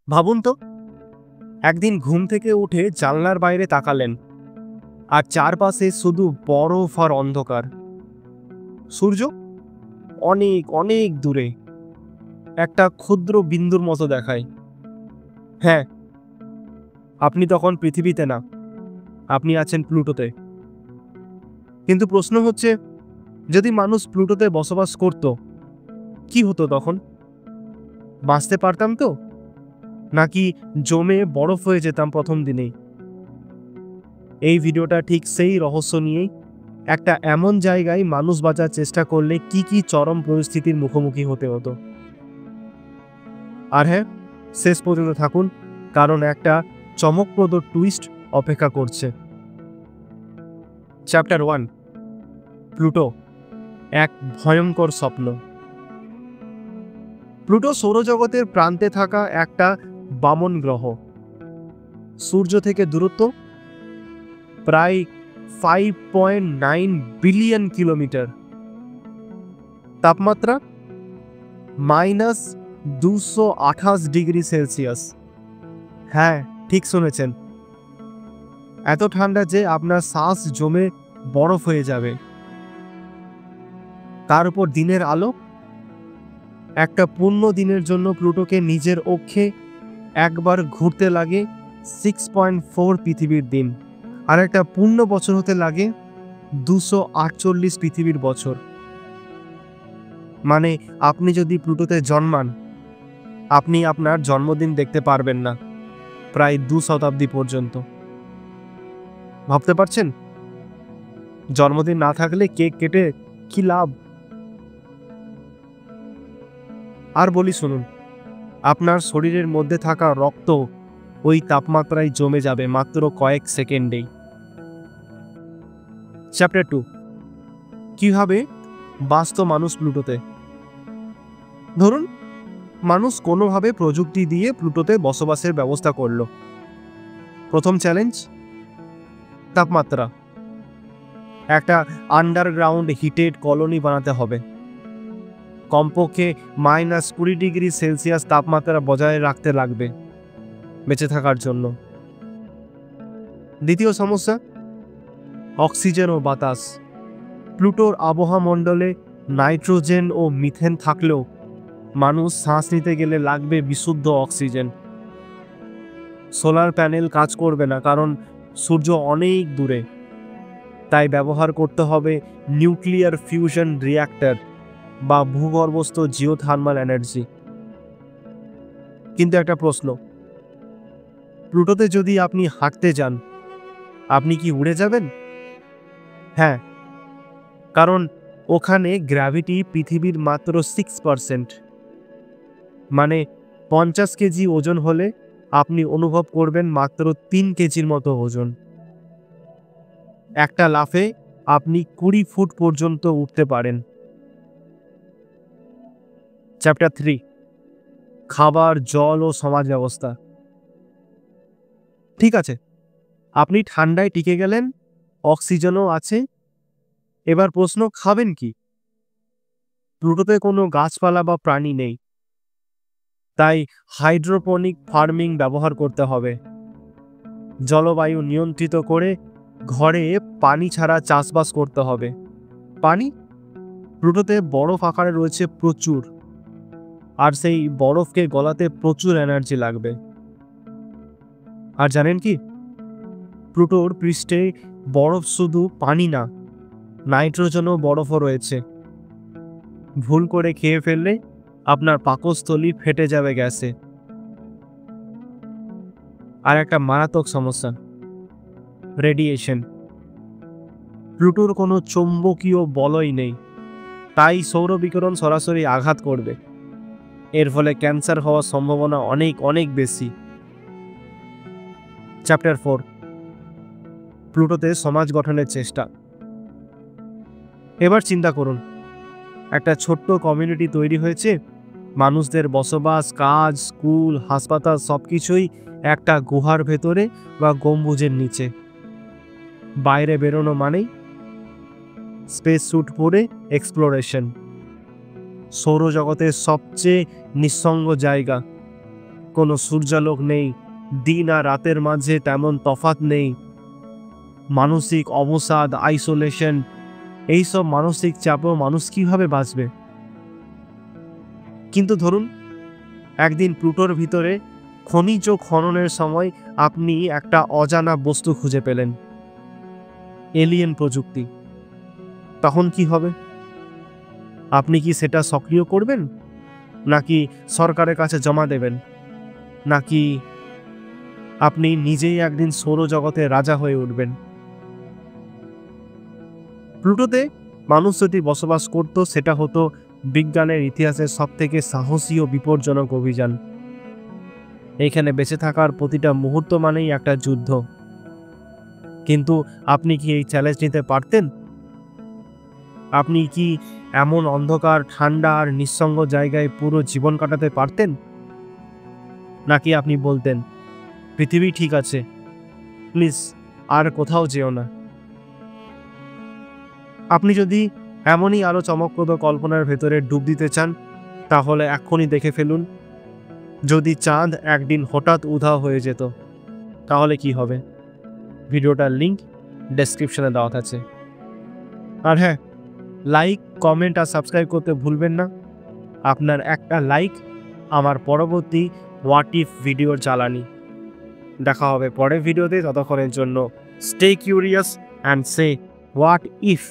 ভাবুন তো, একদিন ঘুম থেকে উঠে জানলার বাইরে তাকালেন আর চারপাশে শুধু বরফ আর অন্ধকার। সূর্য অনেক অনেক দূরে, একটা ক্ষুদ্র বিন্দুর মতো দেখায়। হ্যাঁ, আপনি তখন পৃথিবীতে না, আপনি আছেন প্লুটোতে। কিন্তু প্রশ্ন হচ্ছে, যদি মানুষ প্লুটোতে বসবাস করত, কি হতো তখন? বাঁচতে পারতাম তো, নাকি জমে বরফ হয়ে যেতাম প্রথম দিনেই? এই ভিডিওটা ঠিক সেই রহস্য নিয়েই। একটা এমন জায়গায় মানুষ বাঁচার চেষ্টা করলে কি কি চরম পরিস্থিতির মুখোমুখি হতে হতো। আর হ্যাঁ, শেষ পর্যন্ত থাকুন, কারণ একটা চমকপ্রদ টুইস্ট অপেক্ষা করছে। চ্যাপ্টার 1, প্লুটো, এক ভয়ঙ্কর স্বপ্ন। প্লুটো সৌরজগতের প্রান্তে থাকা একটা বামন গ্রহ। সূর্য থেকে দূরত্ব প্রায় 5.9 বিলিয়ন কিলোমিটার। তাপমাত্রা -228°C। হ্যাঁ, ঠিক শুনেছেন, এত ঠান্ডা যে আপনার শ্বাস জমে বরফ হয়ে যাবে। তার উপর দিনের আলো। একটা পূর্ণ দিনের জন্য প্লুটোকে নিজের অক্ষে একবার ঘুরতে লাগে 6.4 পৃথিবীর দিন, আর একটা পূর্ণ বছর হতে লাগে 248 পৃথিবীর বছর। মানে আপনি যদি প্লুটোতে জন্মান, আপনি আপনার জন্মদিন দেখতে পারবেন না প্রায় 2 শতাব্দী পর্যন্ত। ভাবতে পারছেন, জন্মদিন না থাকলে কেক কেটে কি লাভ? আর বলি শুনুন, আপনার শরীরের মধ্যে থাকা রক্ত ওই তাপমাত্রায় জমে যাবে মাত্র কয়েক সেকেন্ডেই। চ্যাপ্টার 2, কিভাবে বাঁচত মানুষ প্লুটোতে। ধরুন, মানুষ কোনোভাবে প্রযুক্তি দিয়ে প্লুটোতে বসবাসের ব্যবস্থা করল। প্রথম চ্যালেঞ্জ, তাপমাত্রা। একটা আন্ডারগ্রাউন্ড হিটেড কলোনি বানাতে হবে। কমপক্ষে -20°C তাপমাত্রা বজায় রাখতে লাগবে বেঁচে থাকার জন্য। দ্বিতীয় সমস্যা, অক্সিজেন ও বাতাস। প্লুটোর আবহাওয়া মণ্ডলে নাইট্রোজেন ও মিথেন থাকলেও মানুষ শ্বাস নিতে গেলে লাগবে বিশুদ্ধ অক্সিজেন। সোলার প্যানেল কাজ করবে না, কারণ সূর্য অনেক দূরে। তাই ব্যবহার করতে হবে নিউক্লিয়ার ফিউশন রিঅ্যাক্টর বা ভূগর্ভস্থ জিওথার্মাল এনার্জি। কিন্তু একটা প্রশ্ন, প্লুটোতে যদি আপনি হাঁটতে যান, আপনি কি উড়ে যাবেন? হ্যাঁ, কারণ ওখানে গ্র্যাভিটি পৃথিবীর মাত্র 6%। মানে 50 কেজি ওজন হলে আপনি অনুভব করবেন মাত্র 3 কেজির মতো ওজন। একটা লাফে আপনি 20 ফুট পর্যন্ত উঠতে পারেন। চ্যাপ্টার 3, খাবার, জল ও সমাজ ব্যবস্থা। ঠিক আছে, আপনি ঠান্ডায় টিকে গেলেন, অক্সিজেনও আছে। এবার প্রশ্ন, খাবেন কি? প্লুটোতে কোনো গাছপালা বা প্রাণী নেই, তাই হাইড্রোপনিক ফার্মিং ব্যবহার করতে হবে। জলবায়ু নিয়ন্ত্রিত করে ঘরে পানি ছাড়া চাষবাস করতে হবে। পানি? প্লুটোতে বরফ আকারে রয়েছে প্রচুর, আর সেই বরফকে গলাতে প্রচুর এনার্জি লাগবে। আর জানেন কি, প্লুটোর পৃষ্ঠে বরফ শুধু পানি না, নাইট্রোজেন ও বরফও রয়েছে। ভুল করে খেয়ে ফেললে আপনার পাকস্থলী ফেটে যাবে গ্যাসে। আর একটা মারাত্মক সমস্যা, রেডিয়েশন। প্লুটোর কোনো চৌম্বকীয় বলয় নেই, তাই সৌর বিকিরণ সরাসরি আঘাত করবে। এর ফলে ক্যান্সার হওয়ার সম্ভাবনা অনেক অনেক বেশি। চ্যাপ্টার 4, প্লুটোতে সমাজ গঠনের চেষ্টা। এবার চিন্তা করুন, একটা ছোট্ট কমিউনিটি তৈরি হয়েছে। মানুষদের বসবাস, কাজ, স্কুল, হাসপাতাল সবকিছুই একটা গুহার ভেতরে বা গম্বুজের নিচে। বাইরে বেরোনো মানেই স্পেস স্যুট পরে এক্সপ্লোরেশন। সৌরজগতের সবচেয়ে নিঃসঙ্গ জায়গা, কোনো সূর্যালোক নেই, দিন আর রাতের মাঝে তেমন তফাৎ নেই, মানসিক অবসাদ, আইসোলেশন, এইসব মানসিক চাপেও মানুষ কিভাবে বাঁচবে? কিন্তু ধরুন একদিন প্লুটোর ভিতরে খনিজ খননের সময় আপনি একটা অজানা বস্তু খুঁজে পেলেন, এলিয়েন প্রযুক্তি, তখন কি হবে? আপনি কি সেটা সক্রিয় করবেন, নাকি সরকারের কাছে জমা দেবেন, নাকি আপনি নিজেই একদিন সৌরজগতের রাজা হয়ে উঠবেন? প্লুটোতে মানুষ যদি বসবাস করত, সেটা হতো বিজ্ঞানের ইতিহাসের সবথেকে সাহসী ও বিপজ্জনক অভিযান। এইখানে বেঁচে থাকার প্রতিটা মুহূর্ত মানেই একটা যুদ্ধ। কিন্তু আপনি কি এই চ্যালেঞ্জ নিতে পারতেন? আপনি কি এমন অন্ধকার, ঠান্ডা আর নিঃসঙ্গ জায়গায় পুরো জীবন কাটাতে পারতেন? নাকি আপনি বলতেন, পৃথিবী ঠিক আছে, প্লিজ আর কোথাও যেও না? আপনি যদি এমনই আরও চমকপ্রদ কল্পনার ভেতরে ডুব দিতে চান, তাহলে এক্ষুনি দেখে ফেলুন, যদি চাঁদ একদিন হঠাৎ উধাও হয়ে যেত, তাহলে কি হবে? ভিডিওটার লিঙ্ক ডেসক্রিপশনে দেওয়া আছে। আর হ্যাঁ, লাইক, কমেন্ট আর সাবস্ক্রাইব করতে ভুলবেন না। আপনার একটা লাইক আমার পরবর্তী হোয়াট ইফ ভিডিওর জ্বালানি। দেখা হবে পরের ভিডিওতে, ততক্ষণের জন্য stay curious and say what if.